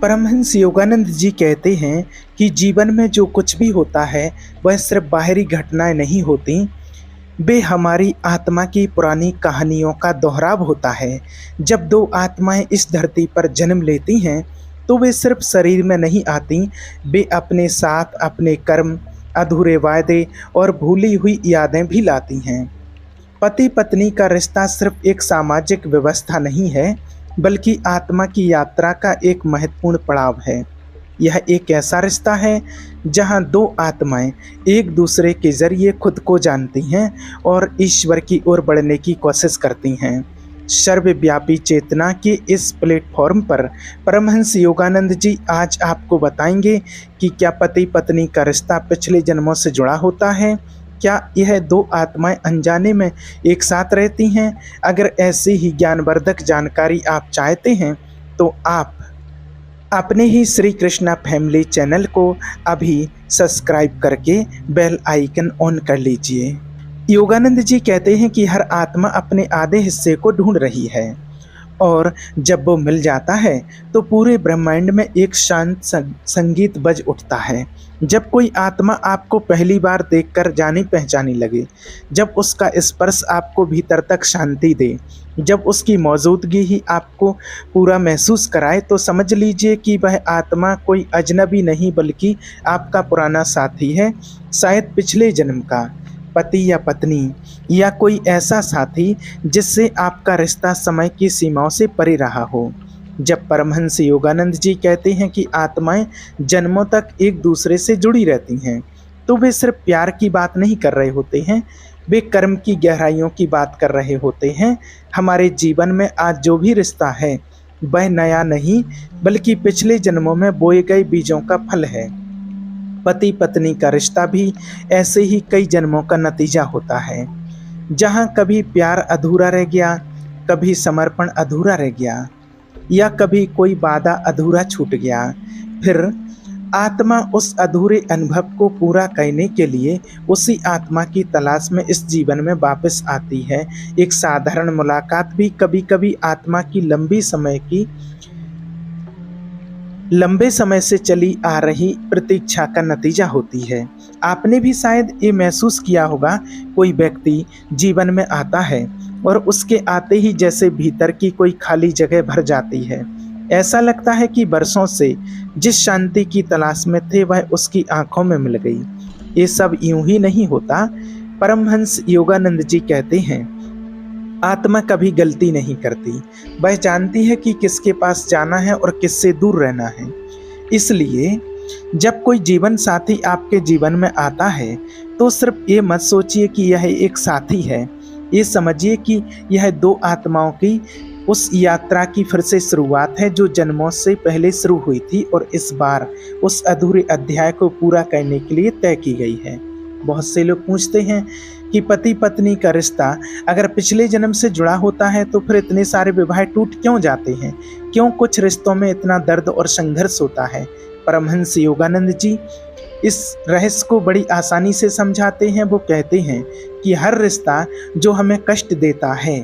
परमहंस योगानंद जी कहते हैं कि जीवन में जो कुछ भी होता है वह सिर्फ बाहरी घटनाएं नहीं होती, वे हमारी आत्मा की पुरानी कहानियों का दोहराव होता है। जब दो आत्माएं इस धरती पर जन्म लेती हैं तो वे सिर्फ शरीर में नहीं आती, वे अपने साथ अपने कर्म, अधूरे वायदे और भूली हुई यादें भी लाती हैं। पति पत्नी का रिश्ता सिर्फ एक सामाजिक व्यवस्था नहीं है, बल्कि आत्मा की यात्रा का एक महत्वपूर्ण पड़ाव है। यह एक ऐसा रिश्ता है जहां दो आत्माएं एक दूसरे के जरिए खुद को जानती हैं और ईश्वर की ओर बढ़ने की कोशिश करती हैं। सर्वव्यापी चेतना के इस प्लेटफॉर्म पर परमहंस योगानंद जी आज आपको बताएंगे कि क्या पति पत्नी का रिश्ता पिछले जन्मों से जुड़ा होता है। क्या यह दो आत्माएं अनजाने में एक साथ रहती हैं? अगर ऐसी ही ज्ञानवर्धक जानकारी आप चाहते हैं तो आप अपने ही श्री कृष्णा फैमिली चैनल को अभी सब्सक्राइब करके बेल आइकन ऑन कर लीजिए। योगानंद जी कहते हैं कि हर आत्मा अपने आधे हिस्से को ढूंढ रही है और जब वो मिल जाता है तो पूरे ब्रह्मांड में एक शांत संगीत बज उठता है। जब कोई आत्मा आपको पहली बार देखकर जानी पहचानी लगे, जब उसका स्पर्श आपको भीतर तक शांति दे, जब उसकी मौजूदगी ही आपको पूरा महसूस कराए, तो समझ लीजिए कि वह आत्मा कोई अजनबी नहीं बल्कि आपका पुराना साथी है, शायद पिछले जन्म का पति या पत्नी, या कोई ऐसा साथी जिससे आपका रिश्ता समय की सीमाओं से परे रहा हो। जब परमहंस योगानंद जी कहते हैं कि आत्माएं जन्मों तक एक दूसरे से जुड़ी रहती हैं, तो वे सिर्फ प्यार की बात नहीं कर रहे होते हैं, वे कर्म की गहराइयों की बात कर रहे होते हैं। हमारे जीवन में आज जो भी रिश्ता है वह नया नहीं बल्कि पिछले जन्मों में बोए गए बीजों का फल है। पति पत्नी का रिश्ता भी ऐसे ही कई जन्मों का नतीजा होता है, जहां कभी प्यार अधूरा रह गया, कभी समर्पण अधूरा रह गया, या कभी कोई वादा अधूरा छूट गया। फिर आत्मा उस अधूरे अनुभव को पूरा करने के लिए उसी आत्मा की तलाश में इस जीवन में वापस आती है। एक साधारण मुलाकात भी कभी कभी आत्मा की लंबे समय से चली आ रही प्रतीक्षा का नतीजा होती है। आपने भी शायद ये महसूस किया होगा, कोई व्यक्ति जीवन में आता है और उसके आते ही जैसे भीतर की कोई खाली जगह भर जाती है। ऐसा लगता है कि बरसों से जिस शांति की तलाश में थे वह उसकी आंखों में मिल गई। ये सब यूं ही नहीं होता। परमहंस योगानंद जी कहते हैं, आत्मा कभी गलती नहीं करती, वह जानती है कि किसके पास जाना है और किससे दूर रहना है। इसलिए जब कोई जीवन साथी आपके जीवन में आता है तो सिर्फ ये मत सोचिए कि यह एक साथी है, ये समझिए कि यह दो आत्माओं की उस यात्रा की फिर से शुरुआत है जो जन्मों से पहले शुरू हुई थी और इस बार उस अधूरे अध्याय को पूरा करने के लिए तय की गई है। बहुत से लोग पूछते हैं कि पति पत्नी का रिश्ता अगर पिछले जन्म से जुड़ा होता है तो फिर इतने सारे विवाह टूट क्यों जाते हैं, क्यों कुछ रिश्तों में इतना दर्द और संघर्ष होता है। परमहंस योगानंद जी इस रहस्य को बड़ी आसानी से समझाते हैं। वो कहते हैं कि हर रिश्ता जो हमें कष्ट देता है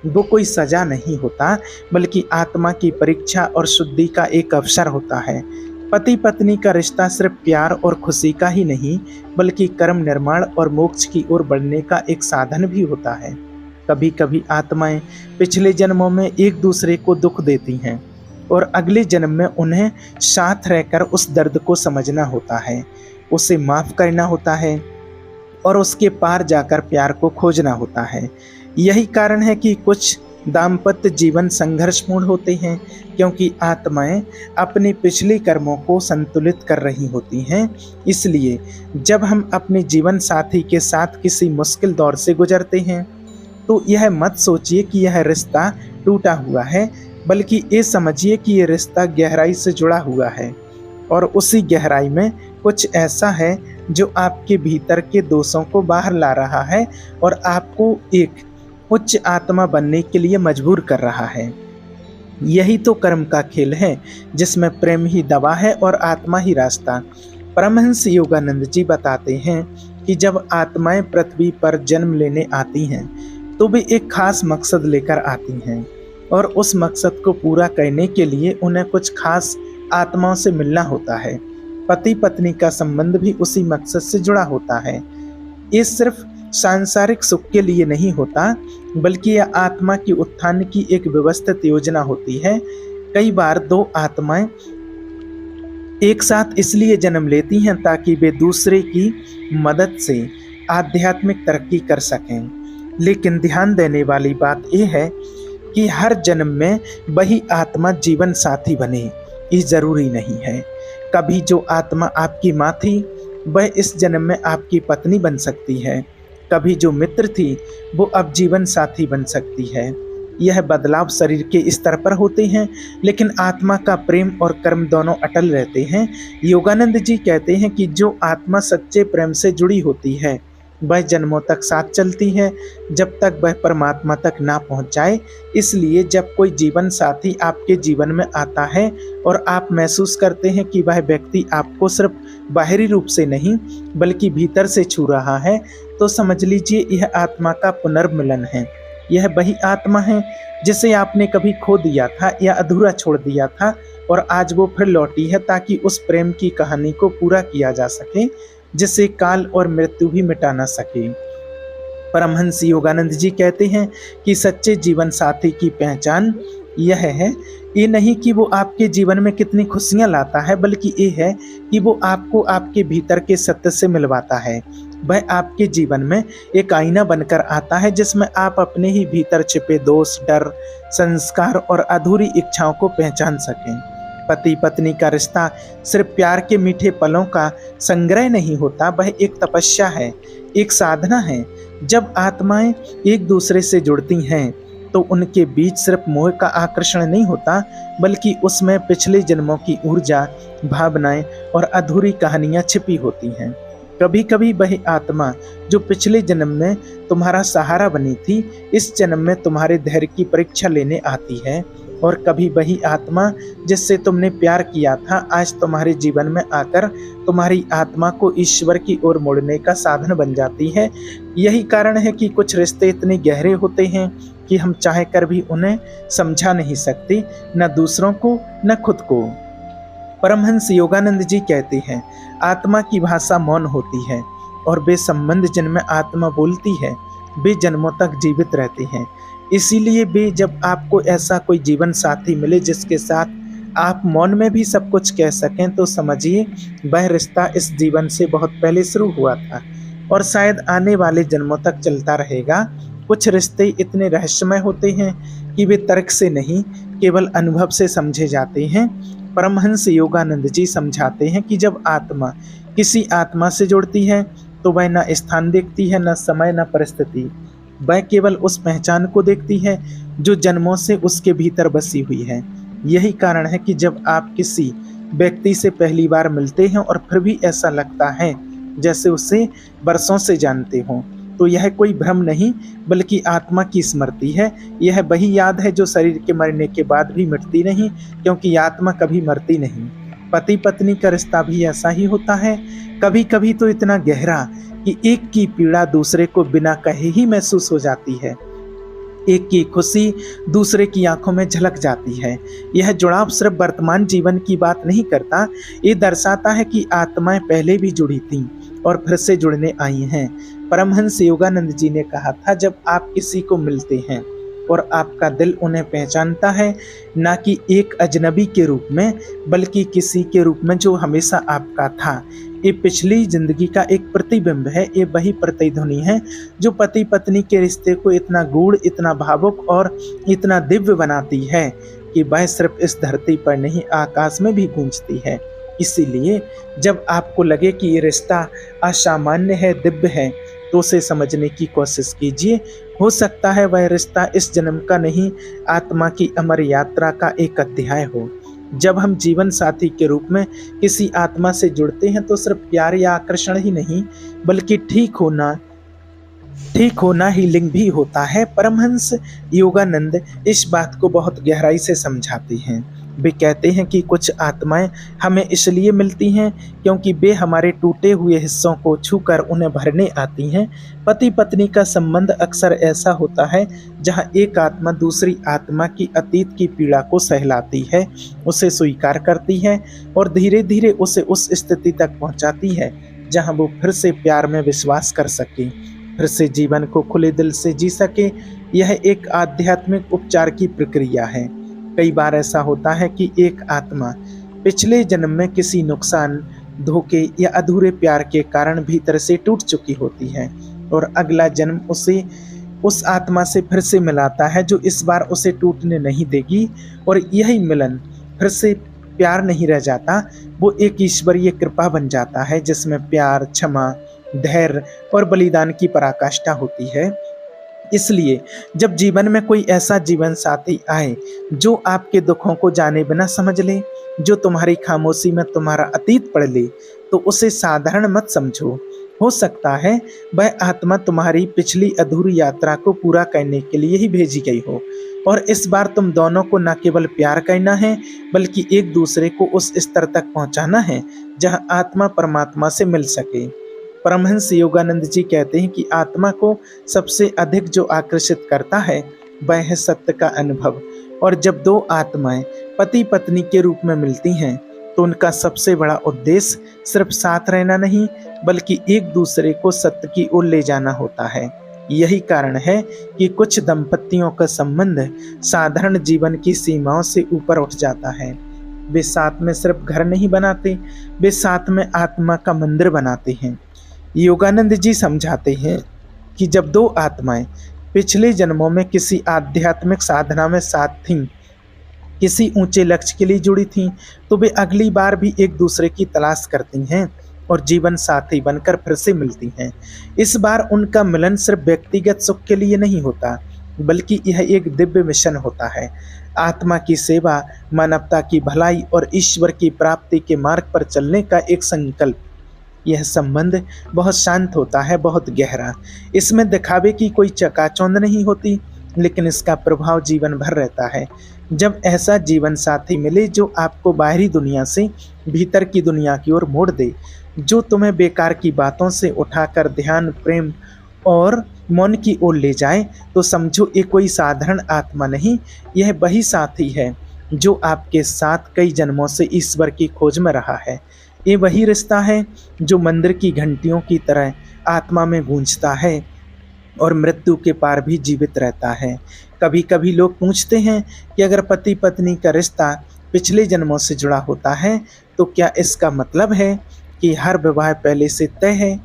वो कोई सजा नहीं होता, बल्कि आत्मा की परीक्षा और शुद्धि का एक अवसर होता है। पति पत्नी का रिश्ता सिर्फ प्यार और खुशी का ही नहीं बल्कि कर्म निर्माण और मोक्ष की ओर बढ़ने का एक साधन भी होता है। कभी कभी आत्माएं पिछले जन्मों में एक दूसरे को दुख देती हैं और अगले जन्म में उन्हें साथ रहकर उस दर्द को समझना होता है, उसे माफ़ करना होता है और उसके पार जाकर प्यार को खोजना होता है। यही कारण है कि कुछ दाम्पत्य जीवन संघर्षपूर्ण होते हैं, क्योंकि आत्माएं अपने पिछले कर्मों को संतुलित कर रही होती हैं। इसलिए जब हम अपने जीवन साथी के साथ किसी मुश्किल दौर से गुजरते हैं तो यह मत सोचिए कि यह रिश्ता टूटा हुआ है, बल्कि ये समझिए कि यह रिश्ता गहराई से जुड़ा हुआ है और उसी गहराई में कुछ ऐसा है जो आपके भीतर के दोषों को बाहर ला रहा है और आपको एक उच्च आत्मा बनने के लिए मजबूर कर रहा है। यही तो कर्म का खेल है, जिसमें प्रेम ही दवा है और आत्मा ही रास्ता। परमहंस योगानंद जी बताते हैं कि जब आत्माएं पृथ्वी पर जन्म लेने आती हैं तो वे एक खास मकसद लेकर आती हैं और उस मकसद को पूरा करने के लिए उन्हें कुछ खास आत्माओं से मिलना होता है। पति पत्नी का संबंध भी उसी मकसद से जुड़ा होता है। ये सिर्फ सांसारिक सुख के लिए नहीं होता, बल्कि यह आत्मा की उत्थान की एक व्यवस्थित योजना होती है। कई बार दो आत्माएं एक साथ इसलिए जन्म लेती हैं ताकि वे दूसरे की मदद से आध्यात्मिक तरक्की कर सकें। लेकिन ध्यान देने वाली बात यह है कि हर जन्म में वही आत्मा जीवन साथी बने, ये जरूरी नहीं है। कभी जो आत्मा आपकी माँ थी वह इस जन्म में आपकी पत्नी बन सकती है। कभी जो मित्र थी वो अब जीवन साथी बन सकती है। यह बदलाव शरीर के स्तर पर होते हैं, लेकिन आत्मा का प्रेम और कर्म दोनों अटल रहते हैं। योगानंद जी कहते हैं कि जो आत्मा सच्चे प्रेम से जुड़ी होती है वह जन्मों तक साथ चलती है, जब तक वह परमात्मा तक ना पहुंच जाए। इसलिए जब कोई जीवन साथी आपके जीवन में आता है और आप महसूस करते हैं कि वह व्यक्ति आपको सिर्फ बाहरी रूप से नहीं बल्कि भीतर से छू रहा है, तो समझ लीजिए यह आत्मा का पुनर्मिलन है। यह वही आत्मा है जिसे आपने कभी खो दिया था या अधूरा छोड़ दिया था, और आज वो फिर लौटी है ताकि उस प्रेम की कहानी को पूरा किया जा सके जिसे काल और मृत्यु भी मिटा ना सके। परमहंस योगानंद जी कहते हैं कि सच्चे जीवन साथी की पहचान यह है, ये नहीं कि वो आपके जीवन में कितनी खुशियां लाता है, बल्कि ये है कि वो आपको आपके भीतर के सत्य से मिलवाता है। वह आपके जीवन में एक आईना बनकर आता है जिसमें आप अपने ही भीतर छिपे दोष, डर, संस्कार और अधूरी इच्छाओं को पहचान सकें। पति पत्नी का रिश्ता सिर्फ प्यार के मीठे पलों का संग्रह नहीं होता, वह एक तपस्या है, एक साधना है। जब आत्माएं एक दूसरे से जुड़ती हैं तो उनके बीच सिर्फ मोह का आकर्षण नहीं होता, बल्कि उसमें पिछले जन्मों की ऊर्जा, भावनाएं और अधूरी कहानियां छिपी होती हैं। कभी कभी वही आत्मा जो पिछले जन्म में तुम्हारा सहारा बनी थी, इस जन्म में तुम्हारे धैर्य की परीक्षा लेने आती है। और कभी वही आत्मा जिससे तुमने प्यार किया था, आज तुम्हारे जीवन में आकर तुम्हारी आत्मा को ईश्वर की ओर मोड़ने का साधन बन जाती है। यही कारण है कि कुछ रिश्ते इतने गहरे होते हैं कि हम चाह कर भी उन्हें समझा नहीं सकते, न दूसरों को न खुद को। परमहंस योगानंद जी कहते हैं, आत्मा की भाषा मौन होती है और वे संबंध जिनमें आत्मा बोलती है वे जन्मों तक जीवित रहते हैं। इसीलिए वे जब आपको ऐसा कोई जीवन साथी मिले जिसके साथ आप मौन में भी सब कुछ कह सकें, तो समझिए वह रिश्ता इस जीवन से बहुत पहले शुरू हुआ था और शायद आने वाले जन्मों तक चलता रहेगा। कुछ रिश्ते इतने रहस्यमय होते हैं कि वे तर्क से नहीं, केवल अनुभव से समझे जाते हैं। परमहंस योगानंद जी समझाते हैं कि जब आत्मा किसी आत्मा से जुड़ती है तो वह न स्थान देखती है, न समय, न परिस्थिति। वह केवल उस पहचान को देखती है जो जन्मों से उसके भीतर बसी हुई है। यही कारण है कि जब आप किसी व्यक्ति से पहली बार मिलते हैं और फिर भी ऐसा लगता है जैसे उसे बरसों से जानते हो, तो यह कोई भ्रम नहीं बल्कि आत्मा की स्मृति है। यह वही याद है जो शरीर के मरने के बाद भी मिटती नहीं, क्योंकि आत्मा कभी मरती नहीं। पति पत्नी का रिश्ता भी ऐसा ही होता है, कभी कभी तो इतना गहरा कि एक की पीड़ा दूसरे को बिना कहे ही महसूस हो जाती है, एक की खुशी दूसरे की आंखों में झलक जाती है। यह जुड़ाव सिर्फ वर्तमान जीवन की बात नहीं करता, ये दर्शाता है कि आत्माएं पहले भी जुड़ी थीं और फिर से जुड़ने आई हैं। परमहंस योगानंद जी ने कहा था, जब आप किसी को मिलते हैं और आपका दिल उन्हें पहचानता है, ना कि एक अजनबी के रूप में बल्कि किसी के रूप में जो हमेशा आपका था, ये पिछली जिंदगी का एक प्रतिबिंब है। ये वही प्रतिध्वनि है जो पति पत्नी के रिश्ते को इतना गूढ़, इतना भावुक और इतना दिव्य बनाती है कि वह सिर्फ इस धरती पर नहीं आकाश में भी गूंजती है। इसीलिए जब आपको लगे कि ये रिश्ता असामान्य है, दिव्य है, तो उसे समझने की कोशिश कीजिए। हो सकता है वह रिश्ता इस जन्म का नहीं, आत्मा की अमर यात्रा का एक अध्याय हो। जब हम जीवन साथी के रूप में किसी आत्मा से जुड़ते हैं तो सिर्फ प्यार या आकर्षण ही नहीं बल्कि ठीक होना हीलिंग भी होता है। परमहंस योगानंद इस बात को बहुत गहराई से समझाते हैं। वे कहते हैं कि कुछ आत्माएं हमें इसलिए मिलती हैं क्योंकि वे हमारे टूटे हुए हिस्सों को छूकर उन्हें भरने आती हैं। पति पत्नी का संबंध अक्सर ऐसा होता है जहां एक आत्मा दूसरी आत्मा की अतीत की पीड़ा को सहलाती है, उसे स्वीकार करती है और धीरे धीरे उसे उस स्थिति तक पहुंचाती है जहां वो फिर से प्यार में विश्वास कर सके, फिर से जीवन को खुले दिल से जी सके। यह एक आध्यात्मिक उपचार की प्रक्रिया है। कई बार ऐसा होता है कि एक आत्मा पिछले जन्म में किसी नुकसान, धोखे या अधूरे प्यार के कारण भीतर से टूट चुकी होती है और अगला जन्म उसे उस आत्मा से फिर से मिलाता है जो इस बार उसे टूटने नहीं देगी। और यही मिलन फिर से प्यार नहीं रह जाता, वो एक ईश्वरीय कृपा बन जाता है जिसमें प्यार, क्षमा, धैर्य और बलिदान की पराकाष्ठा होती है। इसलिए जब जीवन में कोई ऐसा जीवन साथी आए जो आपके दुखों को जाने बिना समझ ले, जो तुम्हारी खामोशी में तुम्हारा अतीत पढ़ ले, तो उसे साधारण मत समझो। हो सकता है वह आत्मा तुम्हारी पिछली अधूरी यात्रा को पूरा करने के लिए ही भेजी गई हो और इस बार तुम दोनों को न केवल प्यार करना है बल्कि एक दूसरे को उस स्तर तक पहुंचाना है जहां आत्मा परमात्मा से मिल सके। परमहंस योगानंद जी कहते हैं कि आत्मा को सबसे अधिक जो आकर्षित करता है वह है सत्य का अनुभव। और जब दो आत्माएं पति पत्नी के रूप में मिलती हैं तो उनका सबसे बड़ा उद्देश्य सिर्फ साथ रहना नहीं बल्कि एक दूसरे को सत्य की ओर ले जाना होता है। यही कारण है कि कुछ दंपतियों का संबंध साधारण जीवन की सीमाओं से ऊपर उठ जाता है। वे साथ में सिर्फ घर नहीं बनाते, वे साथ में आत्मा का मंदिर बनाते हैं। योगानंद जी समझाते हैं कि जब दो आत्माएं पिछले जन्मों में किसी आध्यात्मिक साधना में साथ थीं, किसी ऊंचे लक्ष्य के लिए जुड़ी थीं, तो वे अगली बार भी एक दूसरे की तलाश करती हैं और जीवन साथी बनकर फिर से मिलती हैं। इस बार उनका मिलन सिर्फ व्यक्तिगत सुख के लिए नहीं होता बल्कि यह एक दिव्य मिशन होता है। आत्मा की सेवा, मानवता की भलाई और ईश्वर की प्राप्ति के मार्ग पर चलने का एक संकल्प। यह संबंध बहुत शांत होता है, बहुत गहरा। इसमें दिखावे की कोई चकाचौंध नहीं होती लेकिन इसका प्रभाव जीवन भर रहता है। जब ऐसा जीवन साथी मिले जो आपको बाहरी दुनिया से भीतर की दुनिया की ओर मोड़ दे, जो तुम्हें बेकार की बातों से उठाकर ध्यान, प्रेम और मौन की ओर ले जाए, तो समझो ये कोई साधारण आत्मा नहीं, यह वही साथी है जो आपके साथ कई जन्मों से ईश्वर की खोज में रहा है। ये वही रिश्ता है जो मंदिर की घंटियों की तरह आत्मा में गूंजता है और मृत्यु के पार भी जीवित रहता है। कभी कभी लोग पूछते हैं कि अगर पति पत्नी का रिश्ता पिछले जन्मों से जुड़ा होता है तो क्या इसका मतलब है कि हर विवाह पहले से तय है?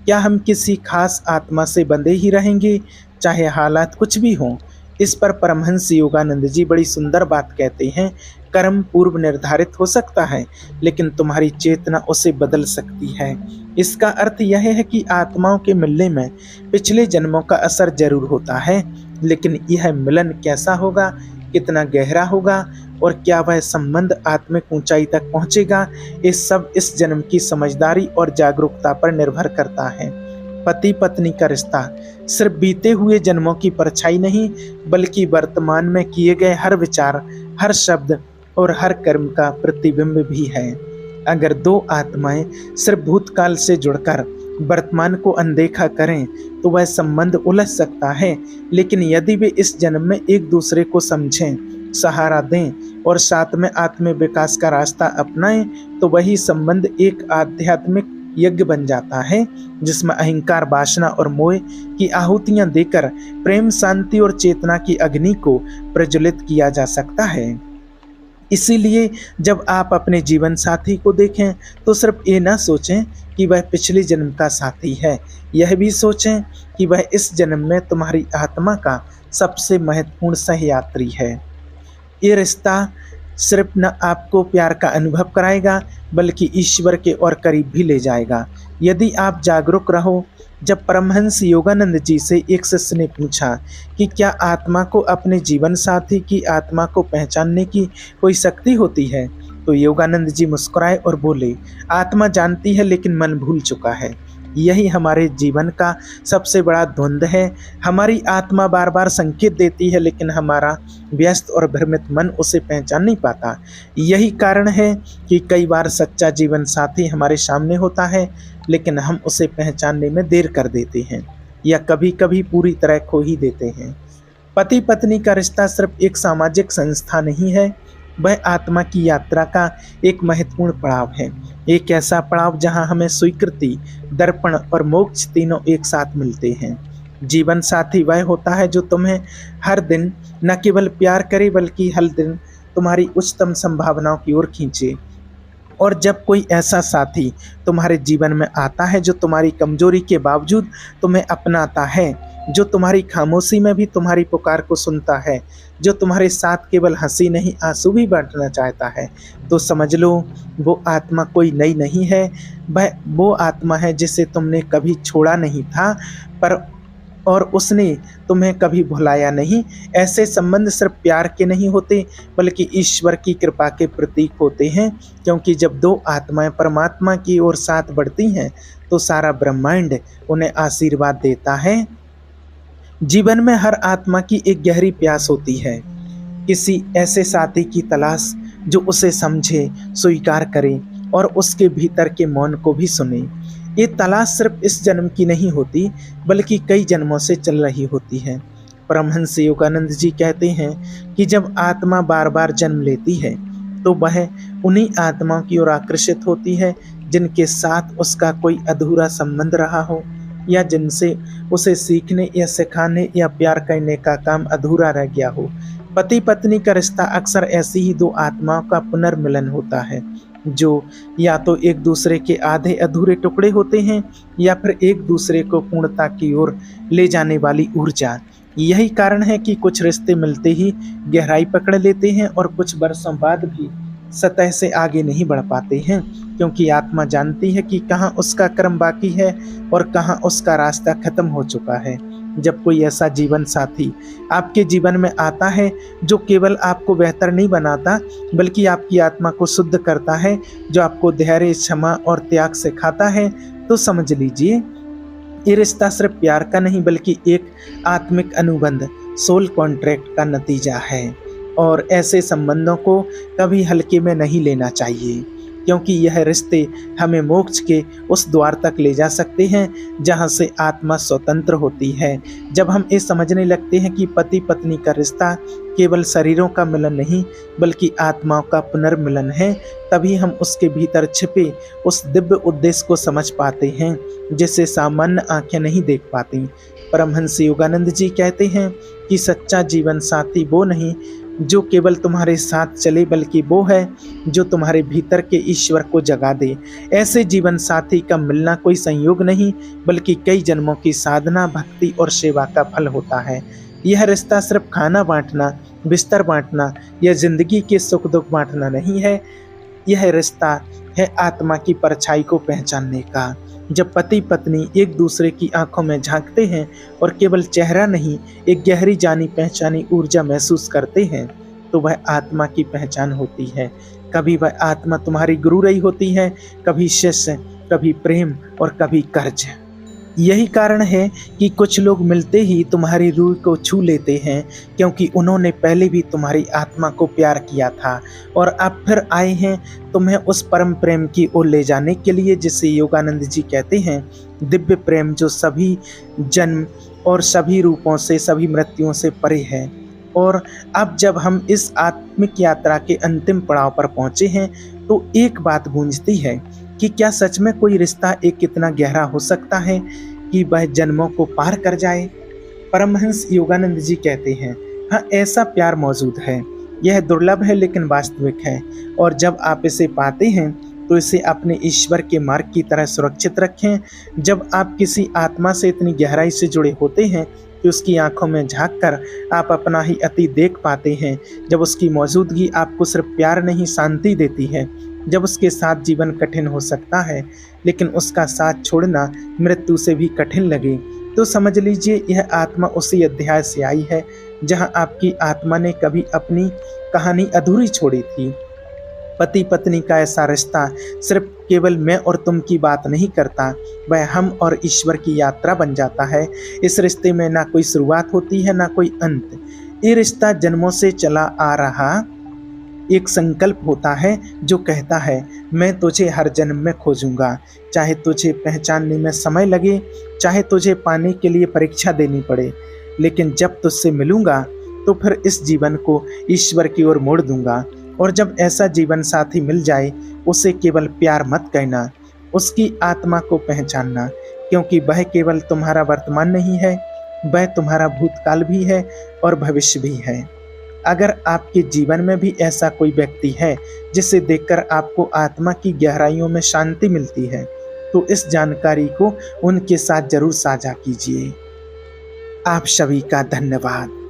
क्या हम किसी खास आत्मा से बंधे ही रहेंगे चाहे हालात कुछ भी हों? इस पर परमहंस योगानंद जी बड़ी सुंदर बात कहते हैं। कर्म पूर्व निर्धारित हो सकता है लेकिन तुम्हारी चेतना उसे बदल सकती है। इसका अर्थ यह है कि आत्माओं के मिलने में पिछले जन्मों का असर जरूर होता है, लेकिन यह मिलन कैसा होगा, कितना गहरा होगा और क्या वह संबंध आत्मिक ऊंचाई तक पहुंचेगा, ये सब इस जन्म की समझदारी और जागरूकता पर निर्भर करता है। पति पत्नी का रिश्ता सिर्फ बीते हुए जन्मों की परछाई नहीं बल्कि वर्तमान में किए गए हर विचार, हर शब्द और हर कर्म का प्रतिबिंब भी है। अगर दो आत्माएं सिर्फ भूतकाल से जुड़कर वर्तमान को अनदेखा करें तो वह संबंध उलझ सकता है, लेकिन यदि वे इस जन्म में एक दूसरे को समझें, सहारा दें और साथ में आत्मिक विकास का रास्ता अपनाएं तो वही संबंध एक आध्यात्मिक यज्ञ बन जाता है जिसमें अहंकार, वासना और मोह की आहुतियां देकर प्रेम, शांति और चेतना की अग्नि को प्रज्वलित किया जा सकता है। इसीलिए जब आप अपने जीवन साथी को देखें तो सिर्फ ये ना सोचें कि वह पिछले जन्म का साथी है, यह भी सोचें कि वह इस जन्म में तुम्हारी आत्मा का सबसे महत्वपूर्ण सहयात्री है। ये रिश्ता सिर्फ न आपको प्यार का अनुभव कराएगा बल्कि ईश्वर के और करीब भी ले जाएगा यदि आप जागरूक रहो। जब परमहंस योगानंद जी से एक शिष्य ने पूछा कि क्या आत्मा को अपने जीवन साथी की आत्मा को पहचानने की कोई शक्ति होती है, तो योगानंद जी मुस्कुराए और बोले, आत्मा जानती है लेकिन मन भूल चुका है। यही हमारे जीवन का सबसे बड़ा द्वंद है। हमारी आत्मा बार बार संकेत देती है, लेकिन हमारा व्यस्त और भ्रमित मन उसे पहचान नहीं पाता। यही कारण है कि कई बार सच्चा जीवन साथी हमारे सामने होता है, लेकिन हम उसे पहचानने में देर कर देते हैं या कभी कभी पूरी तरह खो ही देते हैं। पति पत्नी का रिश्ता सिर्फ एक सामाजिक संस्था नहीं है, वह आत्मा की यात्रा का एक महत्वपूर्ण पड़ाव है। एक ऐसा पड़ाव जहां हमें स्वीकृति, दर्पण और मोक्ष तीनों एक साथ मिलते हैं। जीवन साथी वह होता है जो तुम्हें हर दिन न केवल प्यार करे, बल्कि हर दिन तुम्हारी उच्चतम संभावनाओं की ओर खींचे। और जब कोई ऐसा साथी तुम्हारे जीवन में आता है जो तुम्हारी कमजोरी के बावजूद तुम्हें अपनाता है, जो तुम्हारी खामोशी में भी तुम्हारी पुकार को सुनता है, जो तुम्हारे साथ केवल हंसी नहीं आंसू भी बांटना चाहता है, तो समझ लो वो आत्मा कोई नई नहीं है। वह वो आत्मा है जिसे तुमने कभी छोड़ा नहीं था पर और उसने तुम्हें कभी भुलाया नहीं। ऐसे संबंध सिर्फ प्यार के नहीं होते, बल्कि ईश्वर की कृपा के प्रतीक होते हैं, क्योंकि जब दो आत्माएं परमात्मा की ओर साथ बढ़ती हैं तो सारा ब्रह्मांड उन्हें आशीर्वाद देता है। जीवन में हर आत्मा की एक गहरी प्यास होती है, किसी ऐसे साथी की तलाश जो उसे समझे, स्वीकार करे और उसके भीतर के मौन को भी सुने। ये तलाश सिर्फ इस जन्म की नहीं होती, बल्कि कई जन्मों से चल रही होती है। परमहंस योगानंद जी कहते हैं कि जब आत्मा बार बार जन्म लेती है तो वह उन्हीं आत्माओं की ओर आकर्षित होती है जिनके साथ उसका कोई अधूरा संबंध रहा हो, या जिनसे उसे सीखने या सिखाने या प्यार करने का काम अधूरा रह गया हो। पति पत्नी का रिश्ता अक्सर ऐसी ही दो आत्माओं का पुनर्मिलन होता है, जो या तो एक दूसरे के आधे अधूरे टुकड़े होते हैं या फिर एक दूसरे को पूर्णता की ओर ले जाने वाली ऊर्जा। यही कारण है कि कुछ रिश्ते मिलते ही गहराई पकड़ लेते हैं और कुछ वर्षों बाद भी सतह से आगे नहीं बढ़ पाते हैं, क्योंकि आत्मा जानती है कि कहाँ उसका कर्म बाकी है और कहाँ उसका रास्ता खत्म हो चुका है। जब कोई ऐसा जीवन साथी आपके जीवन में आता है जो केवल आपको बेहतर नहीं बनाता, बल्कि आपकी आत्मा को शुद्ध करता है, जो आपको धैर्य, क्षमा और त्याग सिखाता है, तो समझ लीजिए ये रिश्ता सिर्फ प्यार का नहीं, बल्कि एक आत्मिक अनुबंध, सोल कॉन्ट्रैक्ट का नतीजा है। और ऐसे संबंधों को कभी हल्के में नहीं लेना चाहिए, क्योंकि यह रिश्ते हमें मोक्ष के उस द्वार तक ले जा सकते हैं जहां से आत्मा स्वतंत्र होती है। जब हम ये समझने लगते हैं कि पति पत्नी का रिश्ता केवल शरीरों का मिलन नहीं, बल्कि आत्माओं का पुनर्मिलन है, तभी हम उसके भीतर छिपे उस दिव्य उद्देश्य को समझ पाते हैं जिसे सामान्य आंखें नहीं देख पाती। परमहंस योगानंद जी कहते हैं कि सच्चा जीवन साथी वो नहीं जो केवल तुम्हारे साथ चले, बल्कि वो है जो तुम्हारे भीतर के ईश्वर को जगा दे। ऐसे जीवन साथी का मिलना कोई संयोग नहीं, बल्कि कई जन्मों की साधना, भक्ति और सेवा का फल होता है। यह रिश्ता सिर्फ खाना बांटना, बिस्तर बांटना या जिंदगी के सुख दुख बांटना नहीं है। यह रिश्ता है आत्मा की परछाई को पहचानने का। जब पति पत्नी एक दूसरे की आंखों में झांकते हैं और केवल चेहरा नहीं, एक गहरी जानी पहचानी ऊर्जा महसूस करते हैं, तो वह आत्मा की पहचान होती है। कभी वह आत्मा तुम्हारी गुरु रही होती है, कभी शिष्य, कभी प्रेम और कभी कर्ज। यही कारण है कि कुछ लोग मिलते ही तुम्हारी रूह को छू लेते हैं, क्योंकि उन्होंने पहले भी तुम्हारी आत्मा को प्यार किया था और अब फिर आए हैं तुम्हें उस परम प्रेम की ओर ले जाने के लिए, जिसे योगानंद जी कहते हैं दिव्य प्रेम, जो सभी जन्म और सभी रूपों से, सभी मृत्युओं से परे है। और अब जब हम इस आत्मिक यात्रा के अंतिम पड़ाव पर पहुंचे हैं, तो एक बात गूंजती है कि क्या सच में कोई रिश्ता एक इतना गहरा हो सकता है कि वह जन्मों को पार कर जाए। परमहंस योगानंद जी कहते हैं, हाँ, ऐसा प्यार मौजूद है। यह दुर्लभ है लेकिन वास्तविक है, और जब आप इसे पाते हैं तो इसे अपने ईश्वर के मार्ग की तरह सुरक्षित रखें। जब आप किसी आत्मा से इतनी गहराई से जुड़े होते हैं कि उसकी आंखों में झांककर आप अपना ही अतीत देख पाते हैं, जब उसकी मौजूदगी आपको सिर्फ प्यार नहीं, शांति देती है, जब उसके साथ जीवन कठिन हो सकता है लेकिन उसका साथ छोड़ना मृत्यु से भी कठिन लगे, तो समझ लीजिए यह आत्मा उसी अध्याय से आई है जहां आपकी आत्मा ने कभी अपनी कहानी अधूरी छोड़ी थी। पति पत्नी का ऐसा रिश्ता सिर्फ केवल मैं और तुम की बात नहीं करता, वह हम और ईश्वर की यात्रा बन जाता है। इस रिश्ते में ना कोई शुरुआत होती है ना कोई अंत। ये रिश्ता जन्मों से चला आ रहा एक संकल्प होता है जो कहता है मैं तुझे हर जन्म में खोजूंगा, चाहे तुझे पहचानने में समय लगे, चाहे तुझे पाने के लिए परीक्षा देनी पड़े, लेकिन जब तुझसे मिलूंगा तो फिर इस जीवन को ईश्वर की ओर मोड़ दूंगा। और जब ऐसा जीवन साथी मिल जाए, उसे केवल प्यार मत कहना, उसकी आत्मा को पहचानना, क्योंकि वह केवल तुम्हारा वर्तमान नहीं है, वह तुम्हारा भूतकाल भी है और भविष्य भी है। अगर आपके जीवन में भी ऐसा कोई व्यक्ति है जिसे देखकर आपको आत्मा की गहराइयों में शांति मिलती है, तो इस जानकारी को उनके साथ जरूर साझा कीजिए। आप सभी का धन्यवाद।